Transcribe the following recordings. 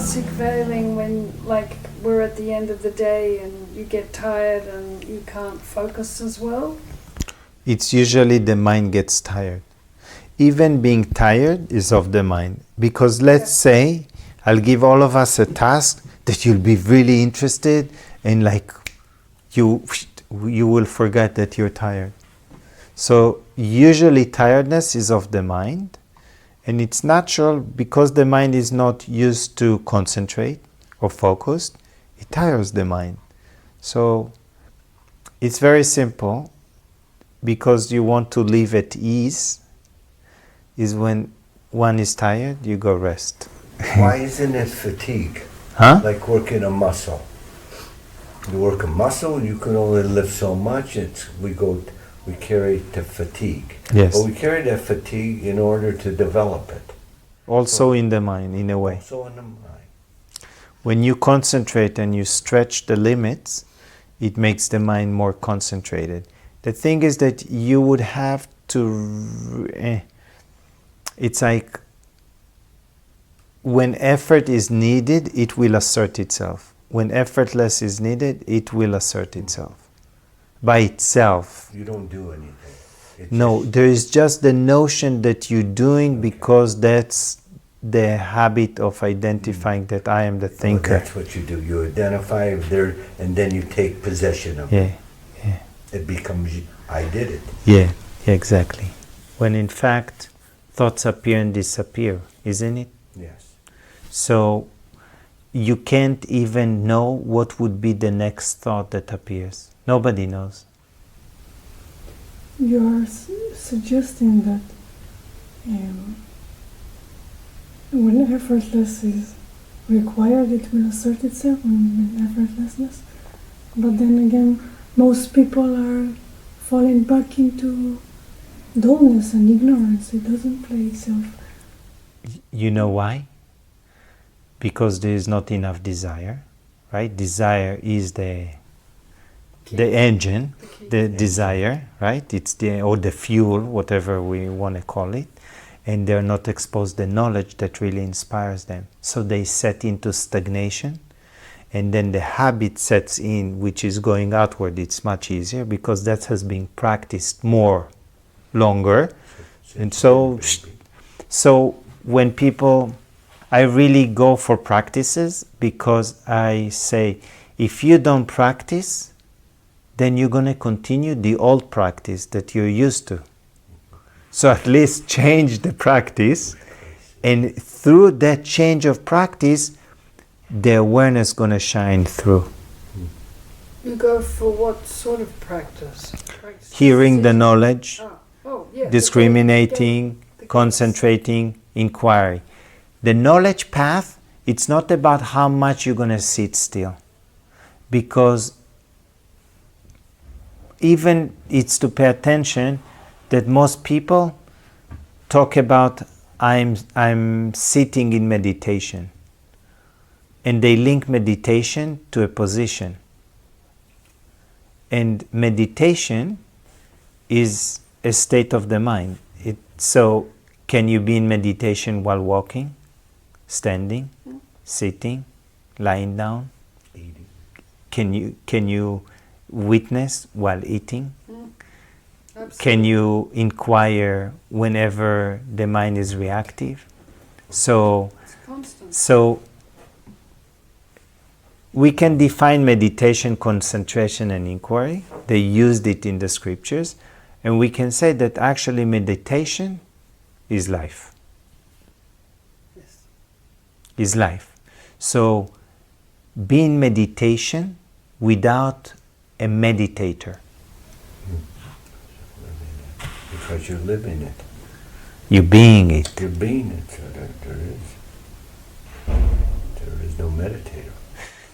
classic feeling when, like, we're at the end of the day and you get tired and you can't focus as well? It's usually the mind gets tired. Even being tired is of the mind. Because let's say, I'll give all of us a task that you'll be really interested and like you will forget that you're tired. So usually tiredness is of the mind, and it's natural because the mind is not used to concentrate or focused. It tires the mind. So it's very simple. Because you want to live at ease, is when one is tired, you go rest. Why isn't it fatigue? Huh? Like working a muscle. You work a muscle, you can only lift so much. We carry it to fatigue. Yes. But we carry that fatigue in order to develop it. Also in the mind, in a way. Also in the mind. When you concentrate and you stretch the limits, it makes the mind more concentrated. The thing is that you would have to... It's like when effort is needed, it will assert itself. When effortless is needed, it will assert itself. By itself. You don't do anything. No, there is just the notion that you're doing because that's the habit of identifying that I am the thinker. That's what you do. You identify there, and then you take possession of it. Yeah. It becomes, I did it. Yeah, exactly. When in fact, thoughts appear and disappear, isn't it? Yes. So you can't even know what would be the next thought that appears. Nobody knows. You are suggesting that when effortless is required, it will assert itself when effortlessness. But then again, most people are falling back into dullness and ignorance. It doesn't play itself. You know why? Because there is not enough desire, right? Desire is the engine, the desire, right? It's the fuel, whatever we want to call it. And they're not exposed to the knowledge that really inspires them. So they set into stagnation. And then the habit sets in, which is going outward. It's much easier because that has been practiced more, longer. And so when people, I really go for practices because I say, if you don't practice, then you're going to continue the old practice that you're used to. So at least change the practice, and through that change of practice, the awareness is going to shine through. You go for what sort of practice? Hearing the knowledge, Yeah, discriminating, concentrating, inquiry. The knowledge path, it's not about how much you're going to sit still. Because even it's to pay attention that most people talk about I'm sitting in meditation. And they link meditation to a position. And meditation is a state of the mind. So can you be in meditation while walking, standing, sitting, lying down? Eating. Can you witness while eating? Absolutely. Can you inquire whenever the mind is reactive? So we can define meditation, concentration, and inquiry. They used it in the scriptures. And we can say that actually meditation is life. Yes. Is life. So be in meditation without a meditator. Because you're living it. You're being it. You're being it. So there is no meditator.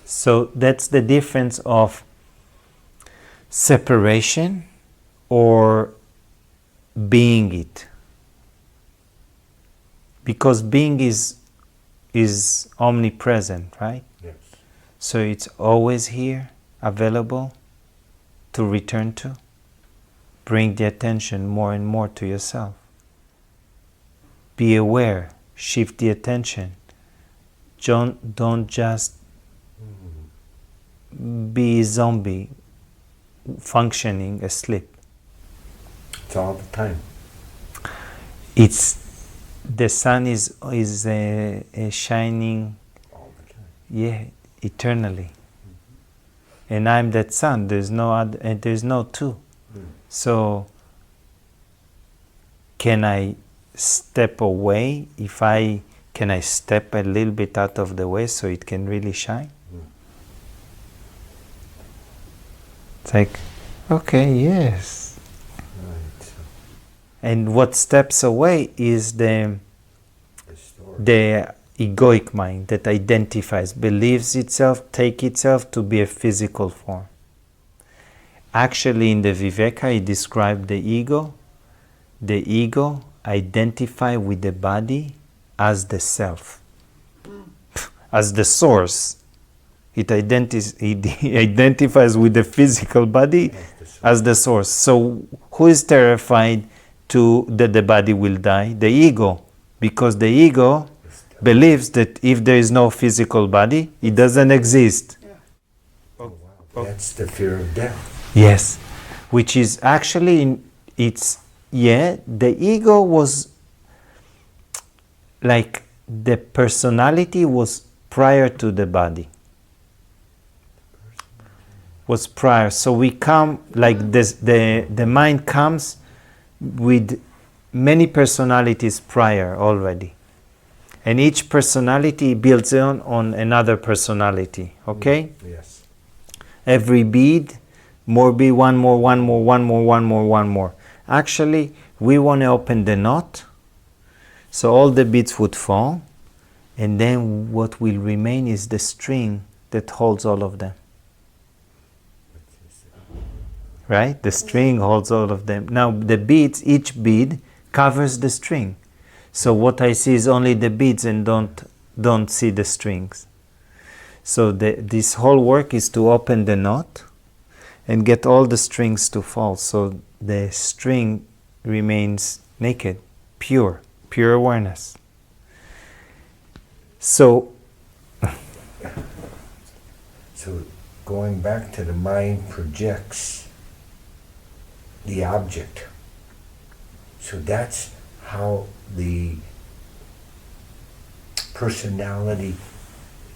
So that's the difference of separation or being it. Because being is omnipresent, right? Yes. So it's always here, available to return to. Bring the attention more and more to yourself. Be aware, shift the attention. don't just be a zombie functioning asleep. It's all the time. It's the sun is shining, All the time. yeah, eternally. And I'm that sun. There's no other, and there's no two. So can I step away? Can I step a little bit out of the way so it can really shine? It's like, okay, yes. Right. And what steps away is the The story. egoic mind that identifies, believes itself, take itself to be a physical form. Actually, in the Viveka, he described the ego. The ego identify with the body as the self, as the source. It identifies with the physical body as the source. So who is terrified that the body will die? The ego. Because the ego believes that if there is no physical body, it doesn't exist. Oh, wow. That's the fear of death. Yes. Which is actually, the ego was like the personality was prior to the body. Was prior. So we come like this, the mind comes with many personalities prior already. And each personality builds on another personality. Okay? Yes. Every bead, more bead, one more. Actually, we want to open the knot, so all the beads would fall, and then what will remain is the string that holds all of them. Right? The string holds all of them. Now, the beads, each bead covers the string. So what I see is only the beads and don't see the strings. So this whole work is to open the knot and get all the strings to fall. So the string remains naked, pure awareness. So going back to the mind projects the object. So that's how the personality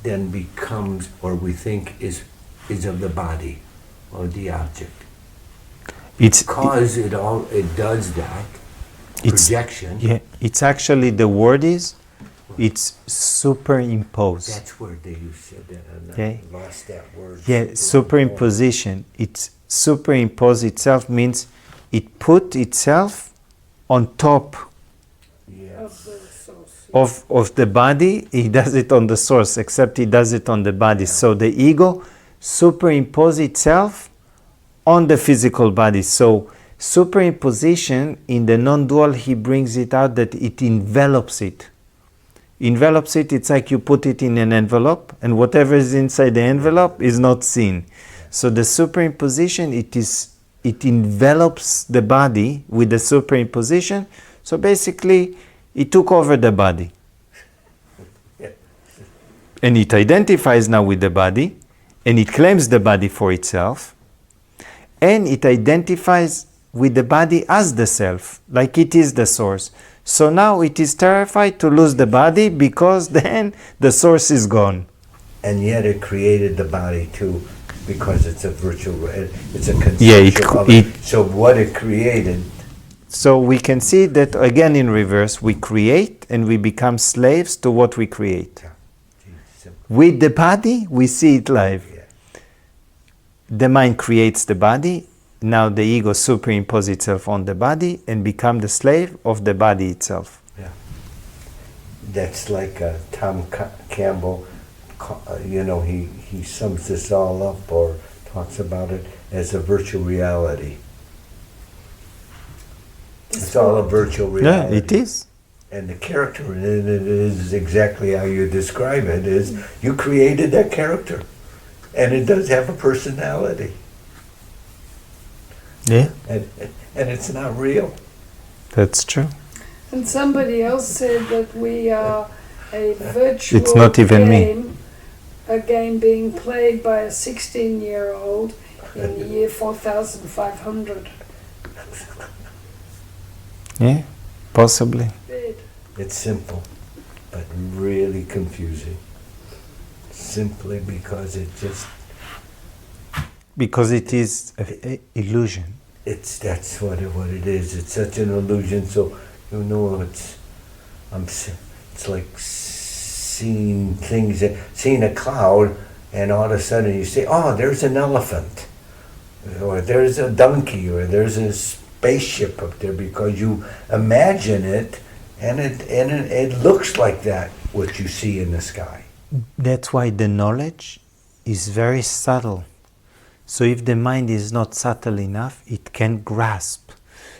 then becomes, or we think is of the body or the object. It does that projection. Yeah, it's actually, the word is, it's superimposed. That's where you said that, and Okay. I lost that word. Yeah, superimposition. It's superimpose itself means it put itself on top Yes. of the body. He does it on the source, except he does it on the body. So the ego superimpose itself on the physical body. So superimposition, in the non-dual, he brings it out that it envelops it. Envelops it, it's like you put it in an envelope, and whatever is inside the envelope is not seen. So the superimposition, it envelops the body with the superimposition. So basically, it took over the body. And it identifies now with the body, and it claims the body for itself, and it identifies with the body as the self, like it is the source. So now it is terrified to lose the body, because then the source is gone. And yet it created the body too, because it's a virtual, it's a conception of it. So what it created. So we can see that again in reverse, we create and we become slaves to what we create. With the body, we see it live. Yeah. The mind creates the body. Now the ego superimposes itself on the body and become the slave of the body itself. Yeah. That's like Tom Campbell, he sums this all up or talks about it as a virtual reality. It's all a virtual reality. Yeah, it is. And the character in it is exactly how you describe it, is you created that character. And it does have a personality. Yeah. And it's not real. That's true. And somebody else said that we are a virtual It's not even me. game, a game being played by a 16-year-old in the year 4500. Yeah, possibly. It's simple, but really confusing. Simply because it just, Because it is an illusion. that's what it is. It's such an illusion. So it's like seeing things, seeing a cloud, and all of a sudden you say, "Oh, there's an elephant, or there's a donkey, or there's a spaceship up there," because you imagine it, and it looks like that what you see in the sky. That's why the knowledge is very subtle. So if the mind is not subtle enough, it can't grasp.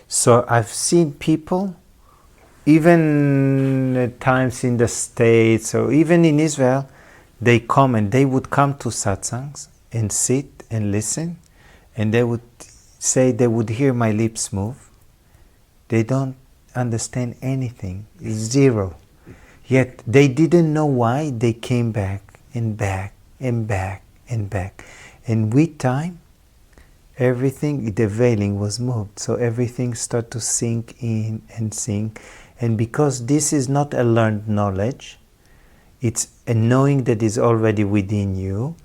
So I've seen people, even at times in the States or even in Israel, they would come to satsangs and sit and listen, and they would say they would hear my lips move. They don't understand anything, zero. Yet they didn't know why they came back and back and back and back. And with time, everything, the veiling was moved. So everything started to sink in and sink. And because this is not a learned knowledge, it's a knowing that is already within you.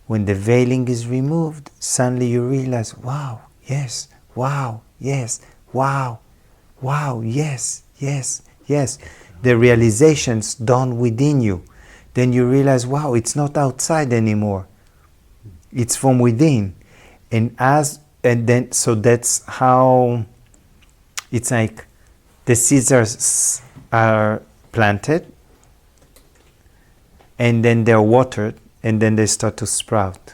When the veiling is removed, suddenly you realize, wow, yes, wow, yes, wow, wow, yes, yes, yes. The realizations dawn within you. Then you realize, wow, it's not outside anymore. It's from within. So that's how it's like the seeds are planted, and then they're watered, and then they start to sprout.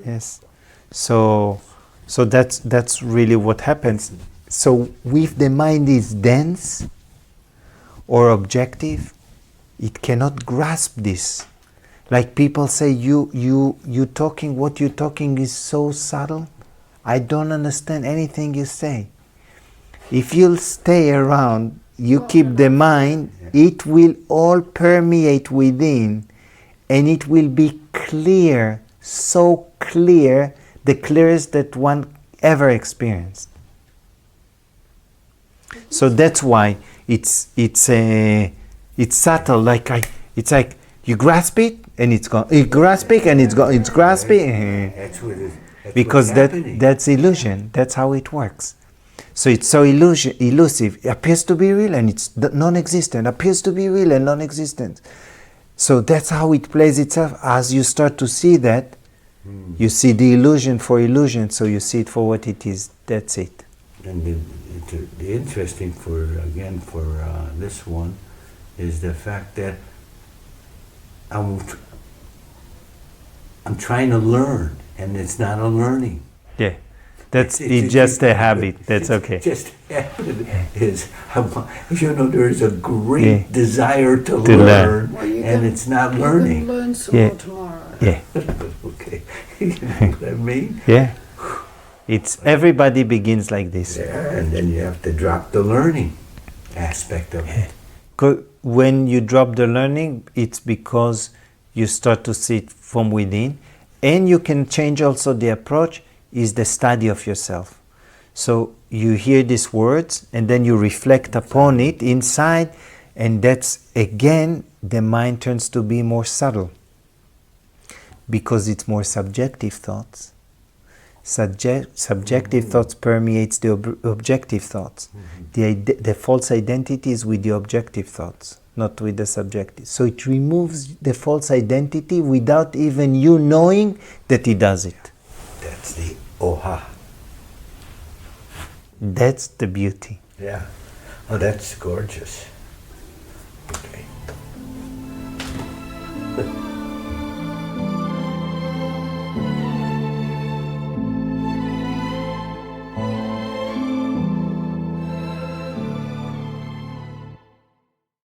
Yes. So that's really what happens. So if the mind is dense or objective, it cannot grasp this. Like people say, you talking, what you're talking is so subtle, I don't understand anything you say. If you'll stay around, you keep the mind, it will all permeate within, and it will be clear, so clear, the clearest that one ever experienced. So that's why it's subtle. It's like you grasp it and it's gone. You grasp it and it's gone. It's grasping. That's what it is. Because that's illusion. That's how it works. So it's so elusive. It appears to be real and it's non-existent. Appears to be real and non-existent. So that's how it plays itself. As you start to see that, you see the illusion for illusion. So you see it for what it is. That's it. And the interesting for this one is the fact that I'm trying to learn, and it's not a learning. Yeah, that's it's just a habit. That's okay. Just habit is, there's a great desire to learn. learn, and it's not learning. Learn some more tomorrow. Yeah. Okay, you know what I mean? Yeah. It's everybody begins like this. Yeah, and then you have to drop the learning aspect of it. When you drop the learning, it's because you start to see it from within, and you can change also the approach is the study of yourself. So you hear these words and then you reflect upon it inside, and that's again the mind turns to be more subtle because it's more subjective thoughts. Subjective thoughts permeates the objective thoughts. The false identity is with the objective thoughts, not with the subjective. So it removes the false identity without even you knowing that it does it. That's the oha. That's the beauty. Yeah. Oh, that's gorgeous. Okay.